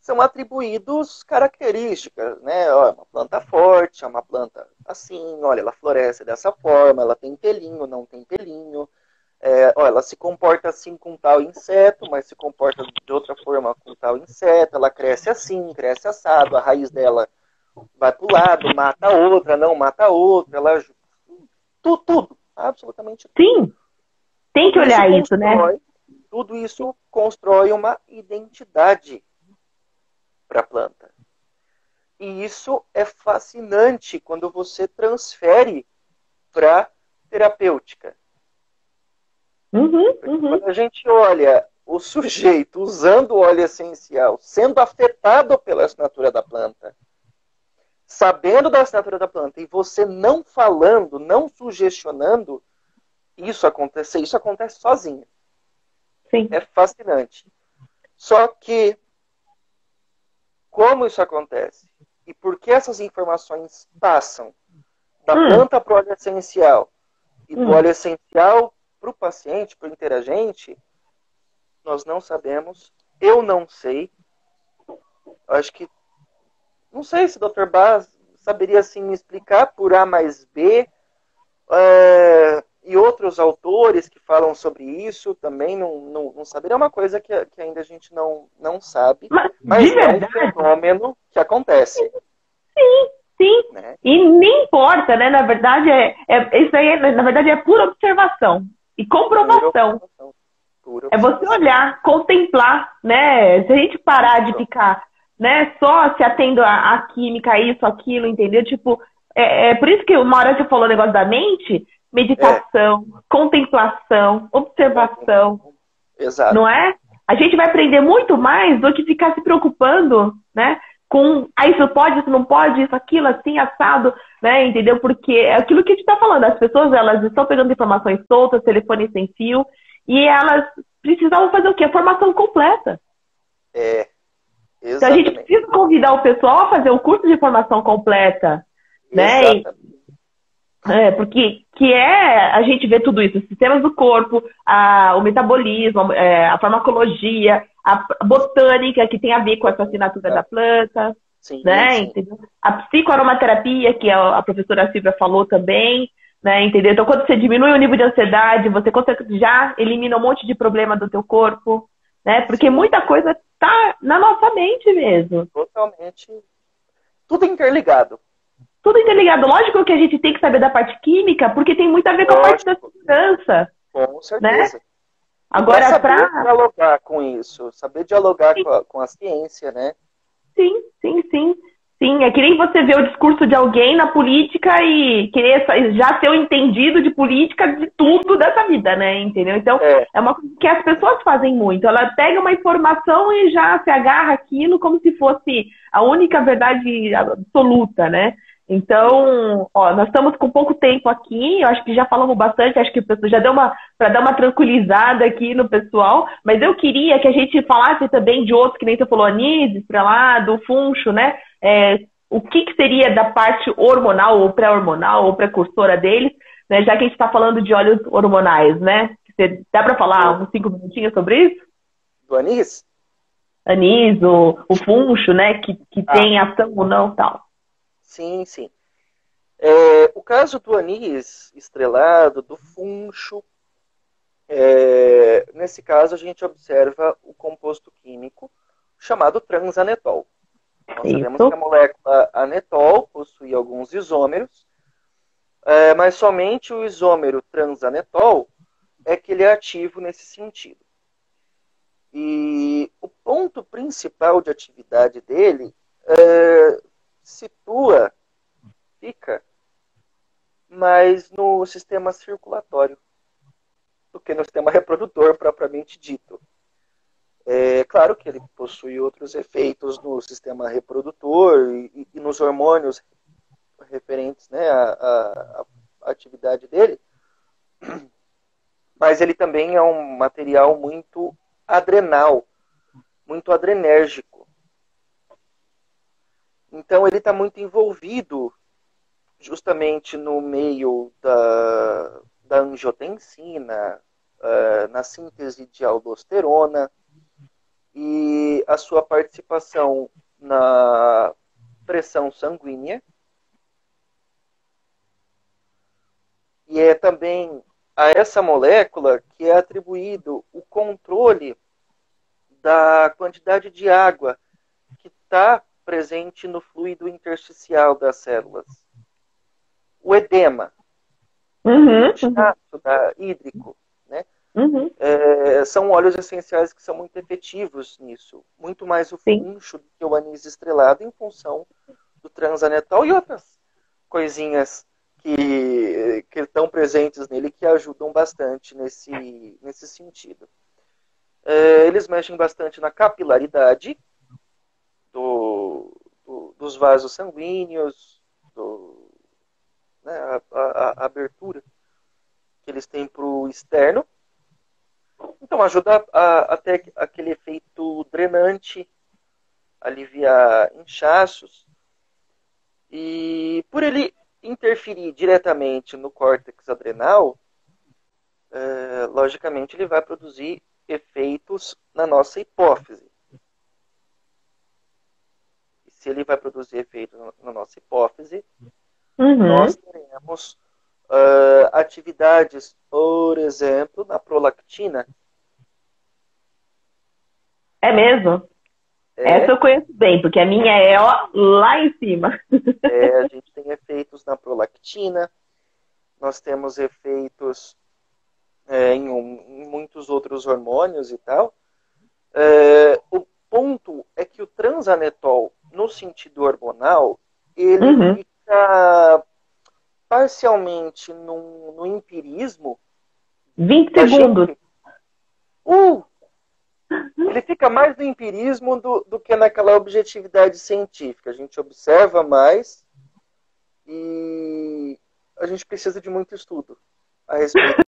são atribuídos características, né? Ó, é uma planta forte, é uma planta assim, olha, ela floresce dessa forma, ela tem pelinho, não tem pelinho. Ó, ela se comporta assim com tal inseto, mas se comporta de outra forma com tal inseto, ela cresce assim, cresce assado, a raiz dela vai para o lado, mata a outra, não mata a outra, ela... Tudo, absolutamente tudo. Sim, tem que olhar isso, né? Tudo isso constrói uma identidade para a planta. E isso é fascinante quando você transfere para terapêutica. Quando a gente olha o sujeito usando o óleo essencial, sendo afetado pela assinatura da planta, sabendo da assinatura da planta, e você não falando, não sugestionando, isso acontece sozinho. Sim. É fascinante. Só que, como isso acontece? E por que essas informações passam da planta para o óleo essencial e do óleo essencial para o paciente, para o interagente, nós não sabemos. Eu não sei. Acho que não sei se o Dr. Baz saberia assim me explicar por A mais B, e outros autores que falam sobre isso também não saberia. É uma coisa que ainda a gente não sabe, mas é um fenômeno que acontece. Sim. Né? E nem importa, né? Na verdade, isso aí na verdade é pura observação e comprovação. Pura observação. É você olhar, contemplar, né? Se a gente parar de ficar, né, só se atendo à química, isso, aquilo, entendeu? Tipo, por isso que uma hora você falou o negócio da mente, meditação, contemplação, observação. Exato. Não é? A gente vai aprender muito mais do que ficar se preocupando, né? Com isso pode, isso não pode, isso, aquilo, assim, assado, né? Entendeu? Porque é aquilo que a gente está falando, as pessoas, elas estão pegando informações soltas, telefone sem fio, e elas precisavam fazer o quê? A formação completa. Exatamente. Então a gente precisa convidar o pessoal a fazer o curso de formação completa, né? Porque a gente vê tudo isso, os sistemas do corpo, o metabolismo, a farmacologia, a botânica, que tem a ver com essa assinatura da planta, né? Entendeu? A psicoaromaterapia, que a professora Silvia falou também, né? Entendeu? Então, quando você diminui o nível de ansiedade, você já elimina um monte de problema do teu corpo, né? Porque muita coisa tá na nossa mente mesmo. Totalmente. Tudo interligado. Tudo interligado. Lógico que a gente tem que saber da parte química, porque tem muito a ver com a parte da segurança. Com certeza. Né? Agora, saber dialogar com isso, saber dialogar com a ciência, né? Sim. É que nem você vê o discurso de alguém na política e querer já ter o entendido de política de tudo dessa vida, né? Entendeu? Então, é uma coisa que as pessoas fazem muito. Ela pega uma informação e já se agarra aquilo como se fosse a única verdade absoluta, né? Então, nós estamos com pouco tempo aqui, eu acho que já falamos bastante, acho que o pessoal já deu para dar uma tranquilizada aqui no pessoal, mas eu queria que a gente falasse também de outros, que nem você falou, anis, estrelado, funcho, né? O que seria da parte hormonal, ou pré-hormonal, ou precursora deles, né? Já que a gente está falando de óleos hormonais, né? Dá para falar uns 5 minutinhos sobre isso? Do anis? Anis, o funcho, né? Que tem ação ou não, tal. Sim. O caso do anis estrelado, do funcho, Nesse caso, a gente observa o composto químico chamado transanetol. Nós sabemos que a molécula anetol possui alguns isômeros, mas somente o isômero transanetol é que ele é ativo nesse sentido. E o ponto principal de atividade dele fica mais no sistema circulatório do que no sistema reprodutor propriamente dito. É claro que ele possui outros efeitos no sistema reprodutor e nos hormônios referentes, né, à atividade dele, mas ele também é um material muito adrenal, muito adrenérgico. Então ele está muito envolvido justamente no meio da angiotensina, na síntese de aldosterona, e a sua participação na pressão sanguínea. E é também a essa molécula que é atribuído o controle da quantidade de água que está presente no fluido intersticial das células. O edema, o hídrico, né? São óleos essenciais que são muito efetivos nisso. Muito mais o funcho do que o anis estrelado em função do transanetol e outras coisinhas que estão presentes nele que ajudam bastante nesse sentido. Eles mexem bastante na capilaridade dos vasos sanguíneos, né, a abertura que eles têm para o externo. Então ajuda a ter aquele efeito drenante, aliviar inchaços. E por ele interferir diretamente no córtex adrenal, logicamente ele vai produzir efeitos na nossa hipófise. E se ele vai produzir efeitos na nossa hipófise, nós teremos atividades, por exemplo, na prolactina. É mesmo? Essa eu conheço bem, porque a minha é lá em cima. A gente tem efeitos na prolactina, nós temos efeitos em muitos outros hormônios e tal. O ponto é que o transanetol, no sentido hormonal, ele fica parcialmente no empirismo. 20 segundos. Ele fica mais no empirismo do que naquela objetividade científica. A gente observa mais e a gente precisa de muito estudo a respeito.